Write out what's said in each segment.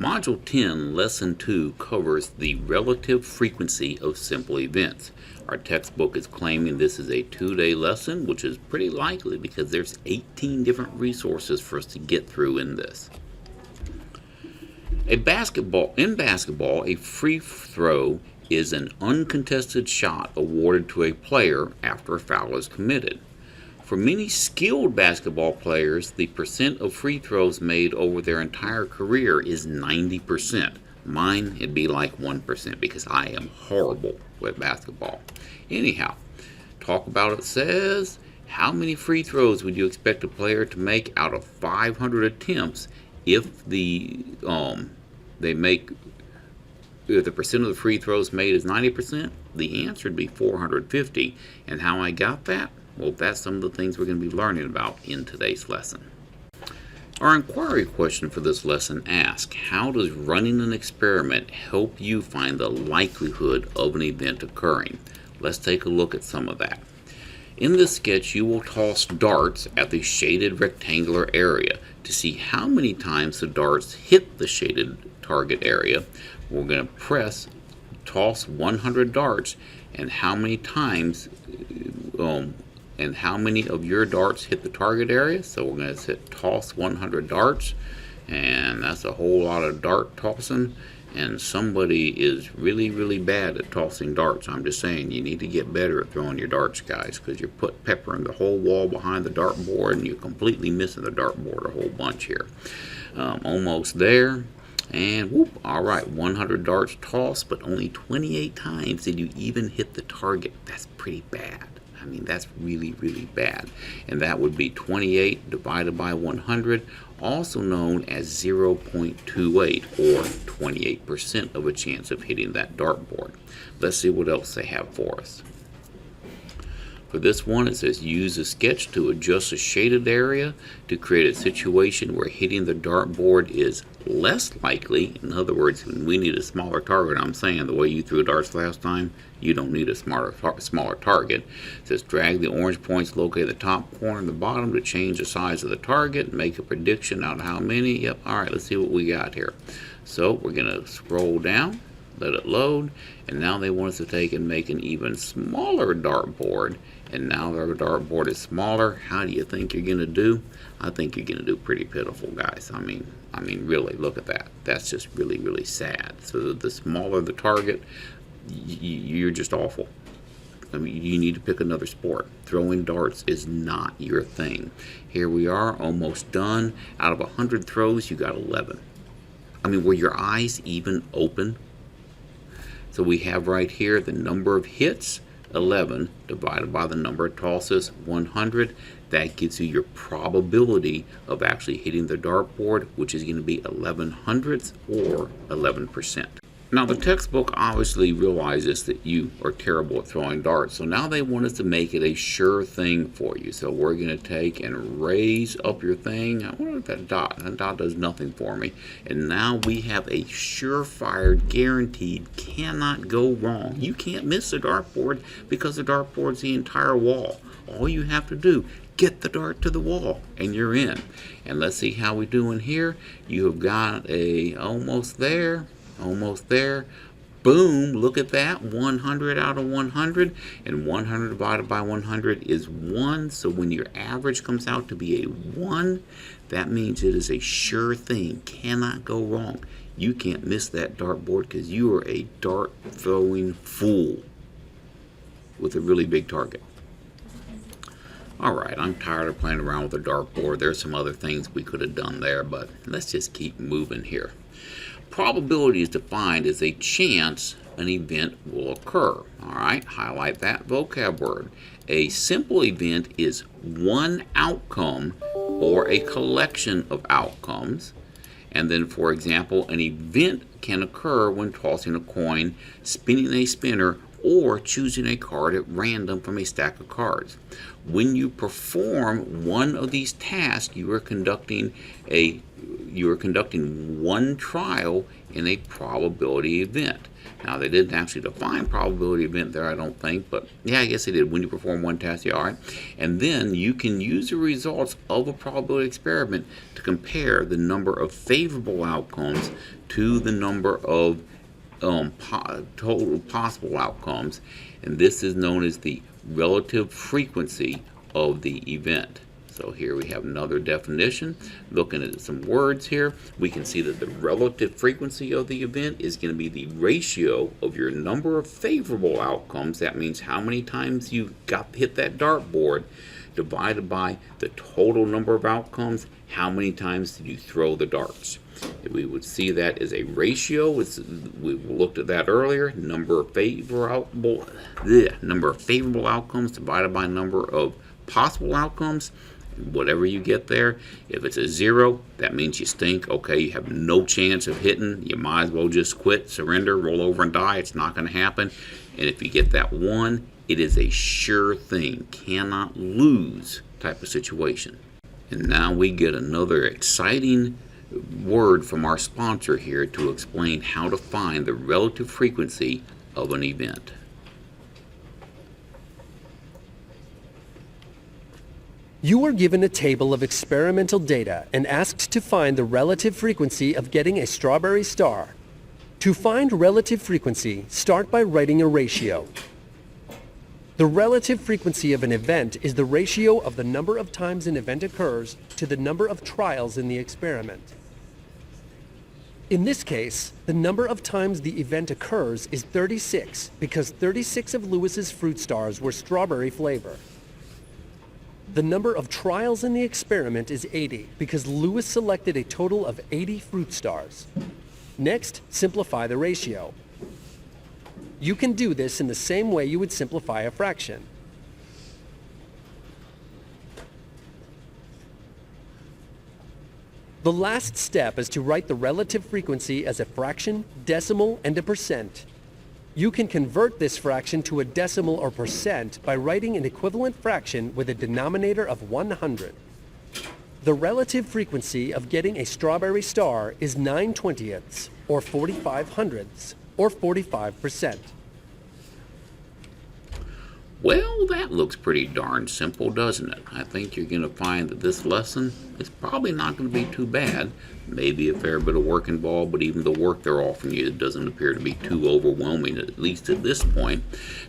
Module 10, Lesson 2 covers the relative frequency of simple events. Our textbook is claiming this is a 2-day lesson, which is pretty likely because there's 18 different resources for us to get through in this. In basketball, a free throw is an uncontested shot awarded to a player after a foul is committed. For many skilled basketball players, the percent of free throws made over their entire career is 90%. Mine, it'd be like 1% because I am horrible with basketball. Anyhow, Talk About It says, how many free throws would you expect a player to make out of 500 attempts if the percent of the free throws made is 90%? The answer would be 450. And how I got that? Well, that's some of the things we're going to be learning about in today's lesson. Our inquiry question for this lesson asks, how does running an experiment help you find the likelihood of an event occurring? Let's take a look at some of that. In this sketch, you will toss darts at the shaded rectangular area to see how many times the darts hit the shaded target area. We're going to toss 100 darts, and how many times and how many of your darts hit the target area. So we're going to toss 100 darts, and that's a whole lot of dart tossing, and somebody is really bad at tossing darts. I'm just saying, you need to get better at throwing your darts, guys, because you're peppering the whole wall behind the dartboard and you're completely missing the dartboard a whole bunch here. Almost there. And whoop, alright, 100 darts tossed, but only 28 times did you even hit the target. That's pretty bad. I mean, that's really bad. And that would be 28 divided by 100, also known as 0.28, or 28% of a chance of hitting that dartboard. Let's see what else they have for us. For this one, it says use a sketch to adjust a shaded area to create a situation where hitting the dartboard is less likely. In other words, we need a smaller target. I'm saying the way you threw darts last time, you don't need a smaller target. It says drag the orange points located at the top corner and the bottom to change the size of the target and make a prediction on how many. Yep, alright, let's see what we got here. So we're going to scroll down, let it load, and now they want us to take and make an even smaller dartboard. And now their dartboard is smaller. How do you think you're going to do? I think you're going to do pretty pitiful, guys. I mean, really, look at that. That's just really sad. So the smaller the target, you're just awful. I mean, you need to pick another sport. Throwing darts is not your thing. Here we are, almost done. Out of 100 throws, you got 11. I mean, were your eyes even open? So we have right here the number of hits, 11, divided by the number of tosses, 100. That gives you your probability of actually hitting the dartboard, which is going to be 11 hundredths, or 11%. Now, the textbook obviously realizes that you are terrible at throwing darts, so now they want us to make it a sure thing for you. So we're going to take and raise up your thing. I wonder if that dot does nothing for me. And now we have a surefire, guaranteed, cannot go wrong. You can't miss the dartboard because the dartboard's the entire wall. All you have to do, get the dart to the wall, and you're in. And let's see how we do in here. You have got a almost there. Almost there. Boom, look at that, 100 out of 100, and 100 divided by 100 is 1, so when your average comes out to be a 1, that means it is a sure thing, cannot go wrong. You can't miss that dartboard because you are a dart throwing fool with a really big target. Alright, I'm tired of playing around with the dartboard. There's some other things we could have done there, but let's just keep moving here. Probability is defined as a chance an event will occur. Alright, highlight that vocab word. A simple event is one outcome or a collection of outcomes. And then, for example, an event can occur when tossing a coin, spinning a spinner, or choosing a card at random from a stack of cards. When you perform one of these tasks, you are conducting one trial in a probability event. Now, they didn't actually define probability event there, I don't think, but yeah, I guess they did. When you perform one task, yeah, all right. And then you can use the results of a probability experiment to compare the number of favorable outcomes to the number of total possible outcomes, and this is known as the relative frequency of the event. So here we have another definition. Looking at some words here, we can see that the relative frequency of the event is going to be the ratio of your number of favorable outcomes. That means how many times you hit that dartboard, divided by the total number of outcomes. How many times did you throw the darts? We would see that as a ratio. We looked at that earlier. Number of favorable outcomes divided by number of possible outcomes. Whatever you get there, if it's a 0, that means you stink. Okay, you have no chance of hitting. You might as well just quit, surrender, roll over and die. It's not going to happen. And if you get that 1, it is a sure thing, cannot lose type of situation. And now we get another exciting word from our sponsor here to explain how to find the relative frequency of an event. You are given a table of experimental data and asked to find the relative frequency of getting a strawberry star. To find relative frequency, start by writing a ratio. The relative frequency of an event is the ratio of the number of times an event occurs to the number of trials in the experiment. In this case, the number of times the event occurs is 36 because 36 of Lewis's fruit stars were strawberry flavor. The number of trials in the experiment is 80 because Lewis selected a total of 80 fruit stars. Next, simplify the ratio. You can do this in the same way you would simplify a fraction. The last step is to write the relative frequency as a fraction, decimal, and a percent. You can convert this fraction to a decimal or percent by writing an equivalent fraction with a denominator of 100. The relative frequency of getting a strawberry star is 9/20ths, or 4500ths, or 45%. Well, that looks pretty darn simple, doesn't it? I think you're going to find that this lesson is probably not going to be too bad. Maybe a fair bit of work involved, but even the work they're offering you doesn't appear to be too overwhelming, at least at this point.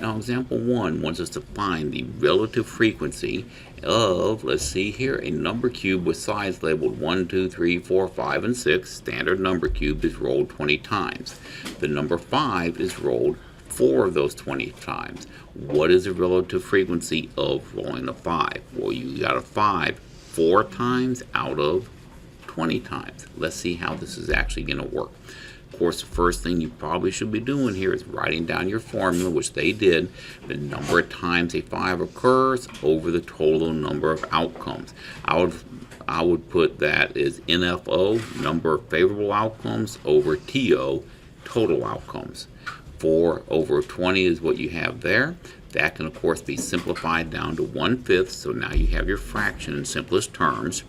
Now, example 1 wants us to find the relative frequency of, let's see here, a number cube with sides labeled 1, 2, 3, 4, 5, and 6. Standard number cube is rolled 20 times. The number 5 is rolled 4 of those 20 times. What is the relative frequency of rolling a 5? Well, you got a 5 4 times out of 20 times. Let's see how this is actually going to work. Of course, the first thing you probably should be doing here is writing down your formula, which they did, the number of times a 5 occurs over the total number of outcomes. I would put that as NFO, number of favorable outcomes, over TO, total outcomes. 4 over 20 is what you have there. That can, of course, be simplified down to 1/5, so now you have your fraction in simplest terms.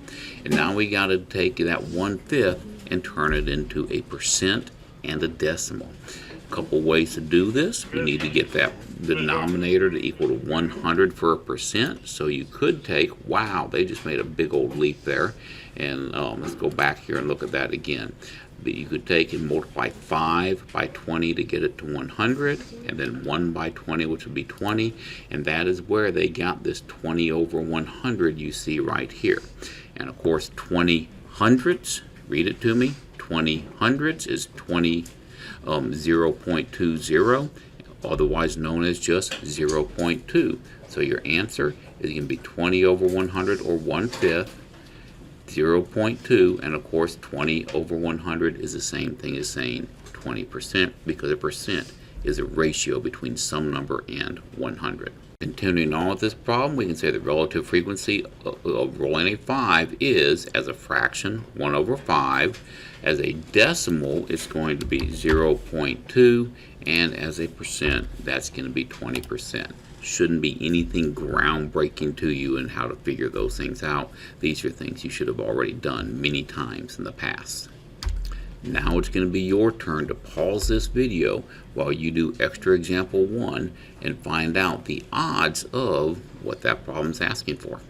And now we got to take that 1/5 and turn it into a percent and a decimal. A couple ways to do this. We need to get that denominator to equal to 100 for a percent. So you could take, wow, they just made a big old leap there. And let's go back here and look at that again. But you could take and multiply 5 by 20 to get it to 100, and then 1 by 20, which would be 20, and that is where they got this 20 over 100 you see right here. And of course, 20 hundredths, read it to me, 20 hundredths is 0.20, otherwise known as just 0.2. So your answer is going to be 20 over 100, or 1/5, 0.2, and of course 20 over 100 is the same thing as saying 20%, because a percent is a ratio between some number and 100. Continuing on with this problem, we can say the relative frequency of rolling a 5 is, as a fraction, 1 over 5. As a decimal, it's going to be 0.2, and as a percent, that's going to be 20%. Shouldn't be anything groundbreaking to you in how to figure those things out. These are things you should have already done many times in the past. Now it's going to be your turn to pause this video while you do extra example 1 and find out the odds of what that problem's asking for.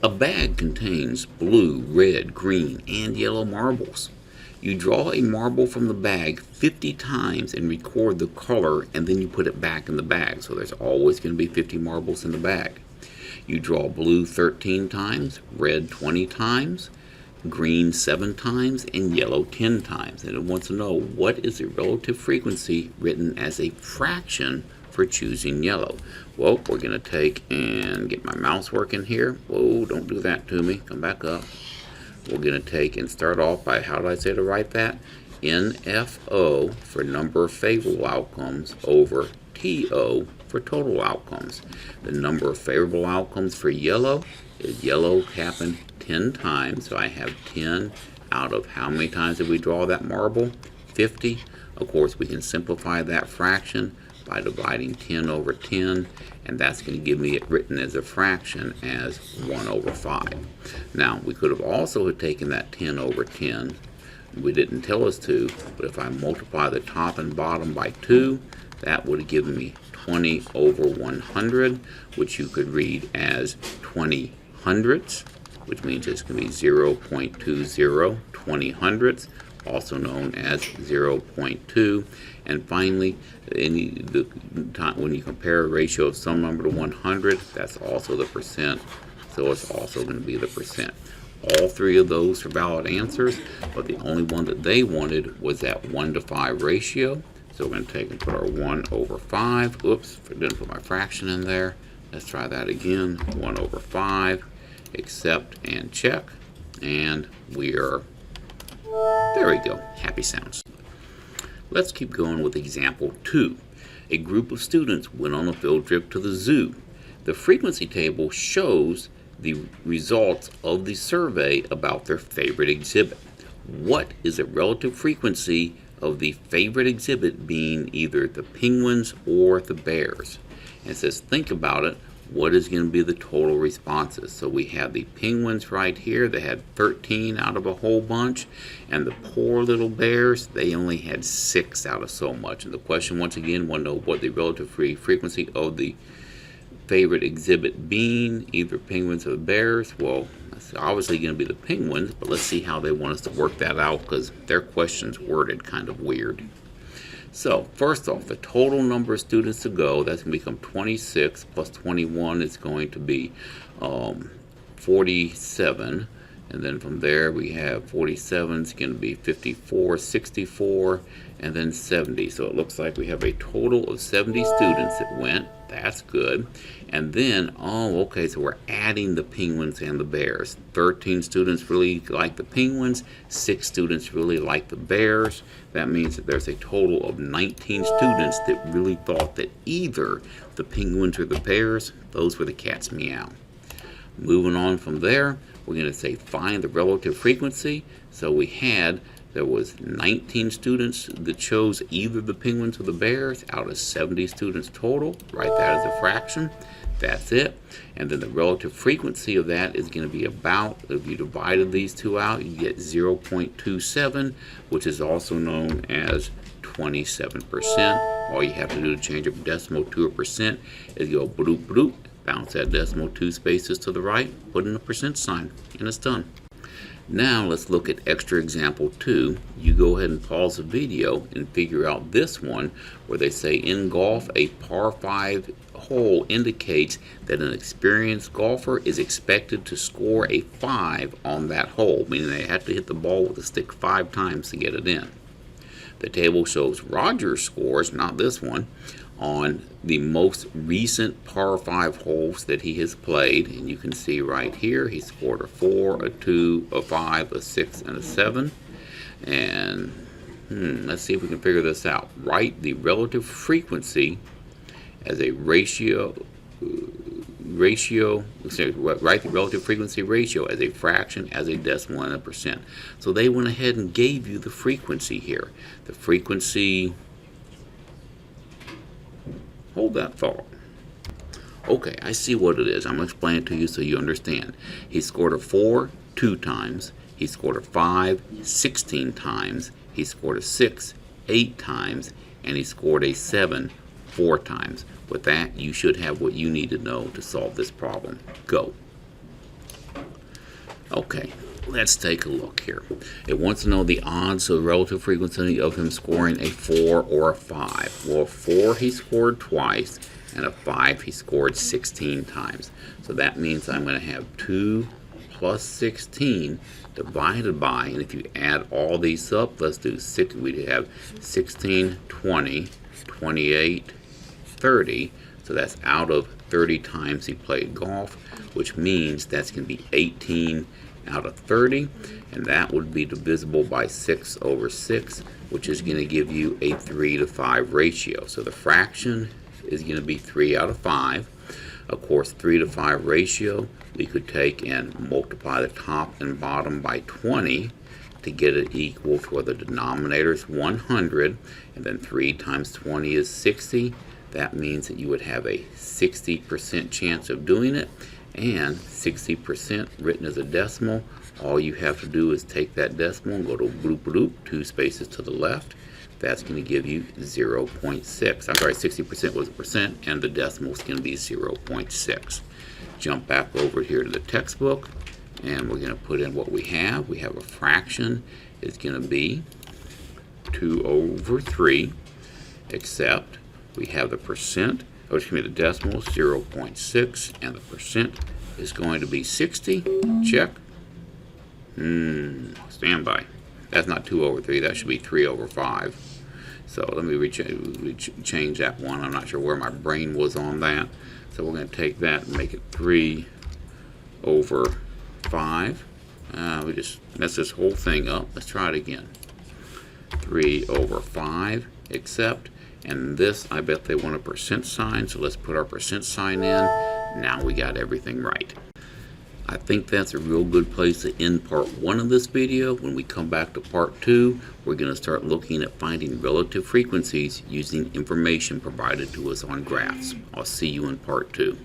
A bag contains blue, red, green, and yellow marbles. You draw a marble from the bag 50 times and record the color, and then you put it back in the bag. So there's always going to be 50 marbles in the bag. You draw blue 13 times, red 20 times, green 7 times, and yellow 10 times. And it wants to know what is the relative frequency written as a fraction for choosing yellow. Well, we're going to take and get my mouse working here. Whoa, don't do that to me. Come back up. We're going to take and start off by, how did I say to write that? NFO for number of favorable outcomes over TO for total outcomes. The number of favorable outcomes for yellow is yellow happened 10 times. So I have 10 out of how many times did we draw that marble? 50. Of course, we can simplify that fraction by dividing 10 over 10, and that's going to give me it written as a fraction as 1 over 5. Now, we could have also taken that 10 over 10. We didn't tell us to, but if I multiply the top and bottom by 2, that would have given me 20 over 100, which you could read as 20 hundredths, which means it's going to be 0.20, 20 hundredths, also known as 0.2. And finally, when you compare a ratio of some number to 100, that's also the percent, so it's also going to be the percent. All three of those are valid answers, but the only one that they wanted was that 1:5 ratio. So we're going to take and put our 1 over 5. Oops, I didn't put my fraction in there. Let's try that again. 1 over 5, accept and check, and we are, there we go, happy sounds. Let's keep going with example 2. A group of students went on a field trip to the zoo. The frequency table shows the results of the survey about their favorite exhibit. What is the relative frequency of the favorite exhibit being either the penguins or the bears? And it says, think about it. What is going to be the total responses? So we have the penguins right here. They had 13 out of a whole bunch. And the poor little bears, they only had 6 out of so much. And the question, once again, want to know what the relative frequency of the favorite exhibit being, either penguins or the bears. Well, it's obviously going to be the penguins, but let's see how they want us to work that out, because their question's worded kind of weird. So, first off, the total number of students to go, that's going to become 26 plus 21 is going to be 47. And then from there we have 47 is going to be 54, 64, and then 70. So it looks like we have a total of 70 students that went. That's good. And then, oh, okay, so we're adding the penguins and the bears. 13 students really like the penguins. 6 students really like the bears. That means that there's a total of 19 students that really thought that either the penguins or the bears, those were the cat's meow. Moving on from there, we're going to say find the relative frequency. So there was 19 students that chose either the penguins or the bears out of 70 students total. Write that as a fraction. That's it. And then the relative frequency of that is going to be about, if you divided these two out, you get 0.27, which is also known as 27%. All you have to do to change a decimal to a percent is go bloop bloop, bounce that decimal 2 spaces to the right, put in a percent sign, and it's done. Now let's look at extra example 2. You go ahead and pause the video and figure out this one where they say in golf a par 5 hole indicates that an experienced golfer is expected to score a 5 on that hole, meaning they have to hit the ball with a stick 5 times to get it in. The table shows Roger's scores, not this one, on the most recent par 5 holes that he has played, and you can see right here he scored a 4, a 2, a 5, a 6, and a 7. And let's see if we can figure this out. Write the relative frequency as a ratio. Write the relative frequency ratio as a fraction, as a decimal, and a percent. So they went ahead and gave you the frequency here. The frequency. Hold that thought. Okay, I see what it is. I'm going to explain it to you so you understand. He scored a 4 2 times. He scored a 5 16 times. He scored a 6 8 times. And he scored a 7 4 times. With that, you should have what you need to know to solve this problem. Go. Okay, let's take a look here. It wants to know the odds of the relative frequency of him scoring a 4 or a 5. Well, a 4 he scored twice, and a 5 he scored 16 times. So that means I'm going to have 2 plus 16 divided by, and if you add all these up, let's do 6, we'd have 16, 20, 28, 30. So that's out of 30 times he played golf, which means that's going to be 18 out of 30, and that would be divisible by 6 over 6, which is going to give you a 3 to 5 ratio. So the fraction is going to be 3 out of 5. Of course, 3 to 5 ratio, we could take and multiply the top and bottom by 20 to get it equal to where the denominator is 100, and then 3 times 20 is 60. That means that you would have a 60% chance of doing it, and 60% written as a decimal. All you have to do is take that decimal and go to bloop, 2 spaces to the left. That's going to give you 0.6. I'm sorry, 60% was a percent, and the decimal is going to be 0.6. Jump back over here to the textbook, and we're going to put in what we have. We have a fraction. It's going to be 2 over 3, except we have the percent, the decimal, 0.6, and the percent is going to be 60. Check. Stand by. That's not 2 over 3. That should be 3 over 5. So let me change that one. I'm not sure where my brain was on that. So we're going to take that and make it 3 over 5. We just messed this whole thing up. Let's try it again. 3 over 5, except, and this, I bet they want a percent sign, so let's put our percent sign in. Now we got everything right. I think that's a real good place to end part 1 of this video. When we come back to part 2, we're going to start looking at finding relative frequencies using information provided to us on graphs. I'll see you in part 2.